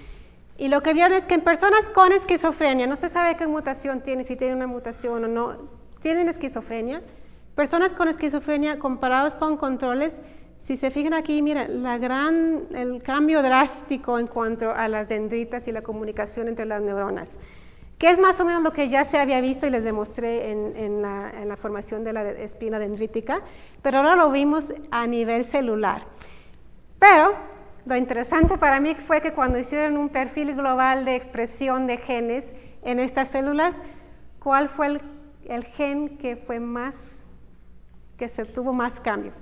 Y lo que vieron es que en personas con esquizofrenia, no se sabe qué mutación tiene, si tiene una mutación o no, tienen esquizofrenia. Personas con esquizofrenia comparados con controles Si se fijan aquí, mira, el cambio drástico en cuanto a las dendritas y la comunicación entre las neuronas, que es más o menos lo que ya se había visto y les demostré en la formación de la espina dendrítica, pero ahora lo vimos a nivel celular. Pero lo interesante para mí fue que cuando hicieron un perfil global de expresión de genes en estas células, ¿cuál fue el gen que se tuvo más cambio?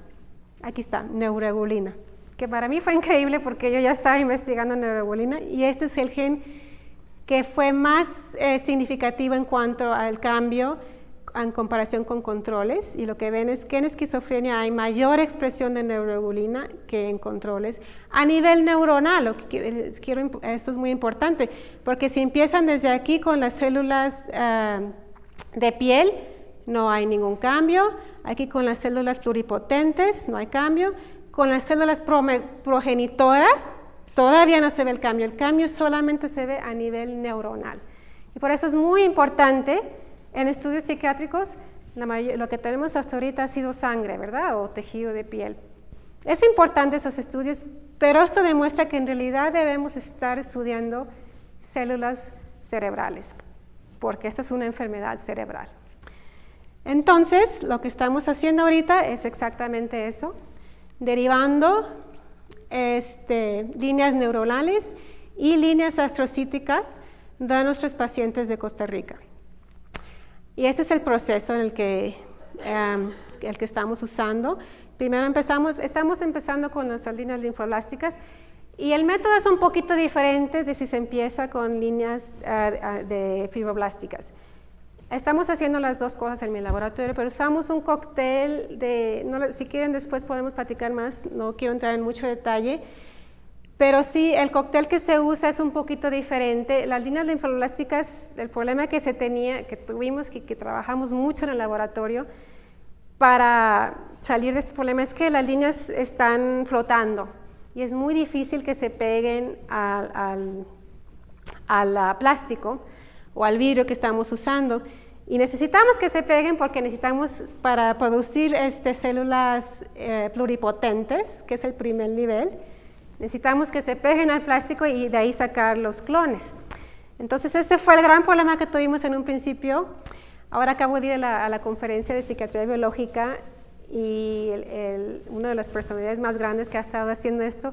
Aquí está, neuroregulina, que para mí fue increíble porque yo ya estaba investigando neuroregulina y este es el gen que fue más significativo en cuanto al cambio en comparación con controles, y lo que ven es que en esquizofrenia hay mayor expresión de neuroregulina que en controles a nivel neuronal. Esto es muy importante, porque si empiezan desde aquí con las células de piel, no hay ningún cambio. Aquí con las células pluripotentes no hay cambio. Con las células progenitoras todavía no se ve el cambio solamente se ve a nivel neuronal. Y por eso es muy importante en estudios psiquiátricos, lo que tenemos hasta ahorita ha sido sangre, ¿verdad? O tejido de piel. Es importante esos estudios, pero esto demuestra que en realidad debemos estar estudiando células cerebrales, porque esta es una enfermedad cerebral. Entonces, lo que estamos haciendo ahorita es exactamente eso, derivando líneas neuronales y líneas astrocíticas de nuestros pacientes de Costa Rica. Y este es el proceso en el que estamos usando. Primero estamos empezando con nuestras líneas linfoblásticas, y el método es un poquito diferente de si se empieza con líneas de fibroblásticas. Estamos haciendo las dos cosas en mi laboratorio, pero usamos un cóctel si quieren después podemos platicar más, no quiero entrar en mucho detalle, pero sí, el cóctel que se usa es un poquito diferente. Las líneas linfoblásticas, el problema que tuvimos, que trabajamos mucho en el laboratorio para salir de este problema, es que las líneas están flotando y es muy difícil que se peguen al plástico o al vidrio que estamos usando. Y necesitamos que se peguen porque necesitamos, para producir células pluripotentes, que es el primer nivel, necesitamos que se peguen al plástico y de ahí sacar los clones. Entonces ese fue el gran problema que tuvimos en un principio. Ahora acabo de ir a la conferencia de psiquiatría biológica y una de las personalidades más grandes que ha estado haciendo esto,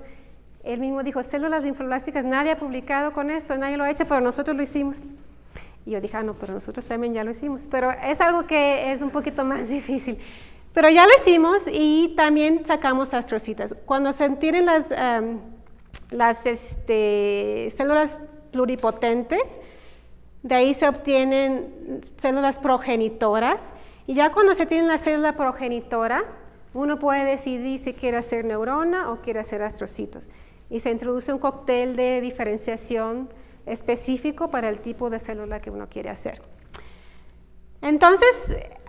él mismo dijo, células linfoblásticas, nadie ha publicado con esto, nadie lo ha hecho, pero nosotros lo hicimos. Y yo dije, no, pero nosotros también ya lo hicimos. Pero es algo que es un poquito más difícil. Pero ya lo hicimos y también sacamos astrocitas. Cuando se tienen las células pluripotentes, de ahí se obtienen células progenitoras. Y ya cuando se tiene la célula progenitora, uno puede decidir si quiere hacer neurona o quiere hacer astrocitos. Y se introduce un cóctel de diferenciación específico para el tipo de célula que uno quiere hacer. Entonces,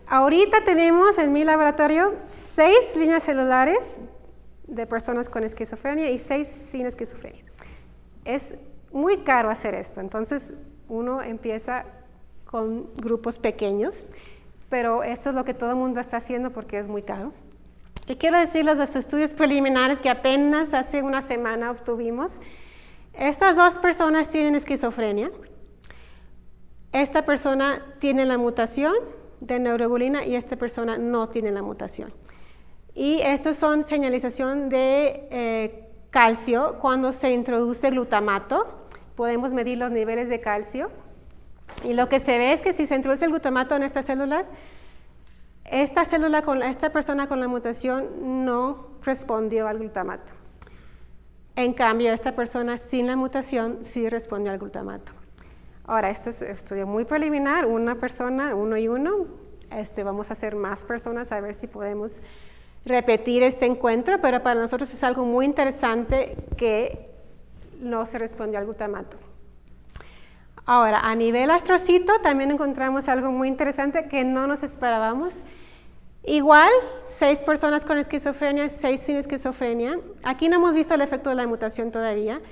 ahorita tenemos en mi laboratorio 6 líneas celulares de personas con esquizofrenia y 6 sin esquizofrenia. Es muy caro hacer esto, entonces uno empieza con grupos pequeños, pero esto es lo que todo el mundo está haciendo porque es muy caro. Y quiero decirles los estudios preliminares que apenas hace una semana obtuvimos. Estas 2 personas tienen esquizofrenia. Esta persona tiene la mutación de neuroregulina y esta persona no tiene la mutación. Y estos son señalización de calcio cuando se introduce glutamato. Podemos medir los niveles de calcio. Y lo que se ve es que si se introduce el glutamato en estas células, esta persona con la mutación no respondió al glutamato. En cambio, esta persona sin la mutación sí respondió al glutamato. Ahora, este es un estudio muy preliminar, una persona, 1 y 1. Vamos a hacer más personas a ver si podemos repetir este encuentro, pero para nosotros es algo muy interesante que no se respondió al glutamato. Ahora, a nivel astrocito también encontramos algo muy interesante que no nos esperábamos. Igual, 6 personas con esquizofrenia, 6 sin esquizofrenia. Aquí no hemos visto el efecto de la mutación todavía,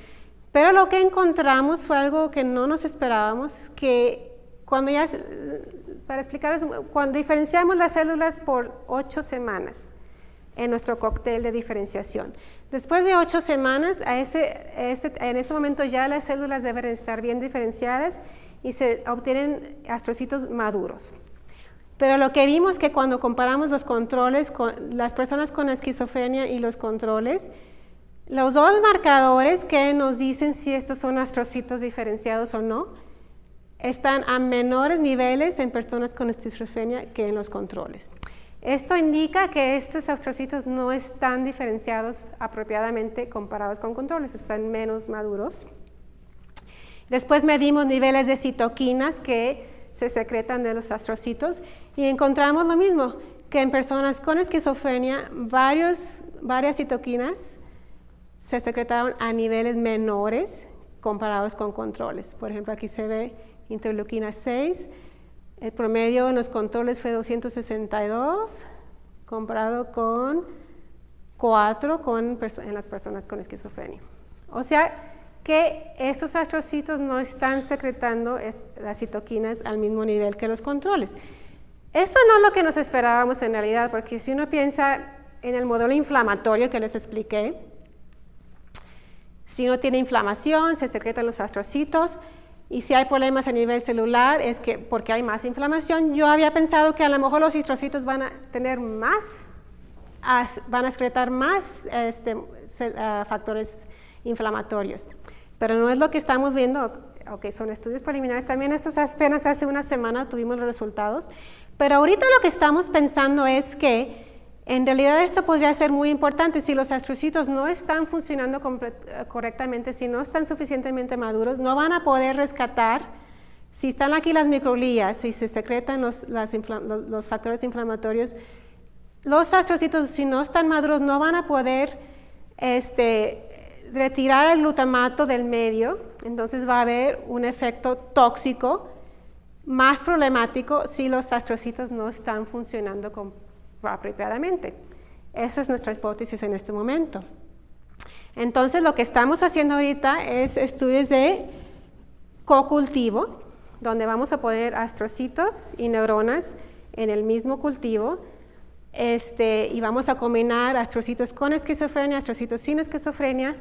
pero lo que encontramos fue algo que no nos esperábamos, que para explicarles, cuando diferenciamos las células por 8 semanas, en nuestro cóctel de diferenciación. Después de 8 semanas, en ese momento ya las células deben estar bien diferenciadas y se obtienen astrocitos maduros. Pero lo que vimos es que cuando comparamos los controles, con las personas con esquizofrenia y los controles, los dos marcadores que nos dicen si estos son astrocitos diferenciados o no, están a menores niveles en personas con esquizofrenia que en los controles. Esto indica que estos astrocitos no están diferenciados apropiadamente comparados con controles, están menos maduros. Después medimos niveles de citoquinas que se secretan de los astrocitos y encontramos lo mismo, que en personas con esquizofrenia varias citoquinas se secretaron a niveles menores comparados con controles. Por ejemplo, aquí se ve interleuquina 6, el promedio en los controles fue 262, comparado con 4 en las personas con esquizofrenia. O sea, que estos astrocitos no están secretando las citoquinas al mismo nivel que los controles. Esto no es lo que nos esperábamos en realidad, porque si uno piensa en el modelo inflamatorio que les expliqué, si uno tiene inflamación, se secretan los astrocitos, y si hay problemas a nivel celular, es que porque hay más inflamación. Yo había pensado que a lo mejor los astrocitos van a tener más, van a secretar más factores inflamatorios. Pero no es lo que estamos viendo, ok, son estudios preliminares, también estos apenas hace una semana tuvimos los resultados, pero ahorita lo que estamos pensando es que en realidad esto podría ser muy importante. Si los astrocitos no están funcionando correctamente, si no están suficientemente maduros, no van a poder rescatar, si están aquí las microglías, si se secretan los factores inflamatorios, los astrocitos si no están maduros no van a poder retirar el glutamato del medio, entonces va a haber un efecto tóxico más problemático si los astrocitos no están funcionando apropiadamente. Esa es nuestra hipótesis en este momento. Entonces, lo que estamos haciendo ahorita es estudios de cocultivo, donde vamos a poner astrocitos y neuronas en el mismo cultivo, y vamos a combinar astrocitos con esquizofrenia, astrocitos sin esquizofrenia,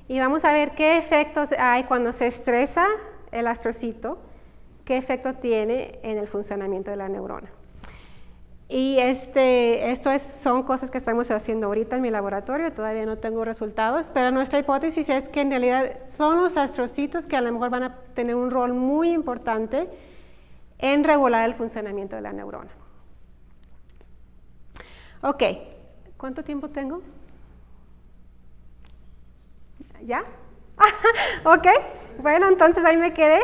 y vamos a ver qué efectos hay cuando se estresa el astrocito, qué efecto tiene en el funcionamiento de la neurona. Y son cosas que estamos haciendo ahorita en mi laboratorio, todavía no tengo resultados, pero nuestra hipótesis es que en realidad son los astrocitos que a lo mejor van a tener un rol muy importante en regular el funcionamiento de la neurona. Ok, ¿cuánto tiempo tengo? ¿Ya? Ok, bueno, entonces ahí me quedé.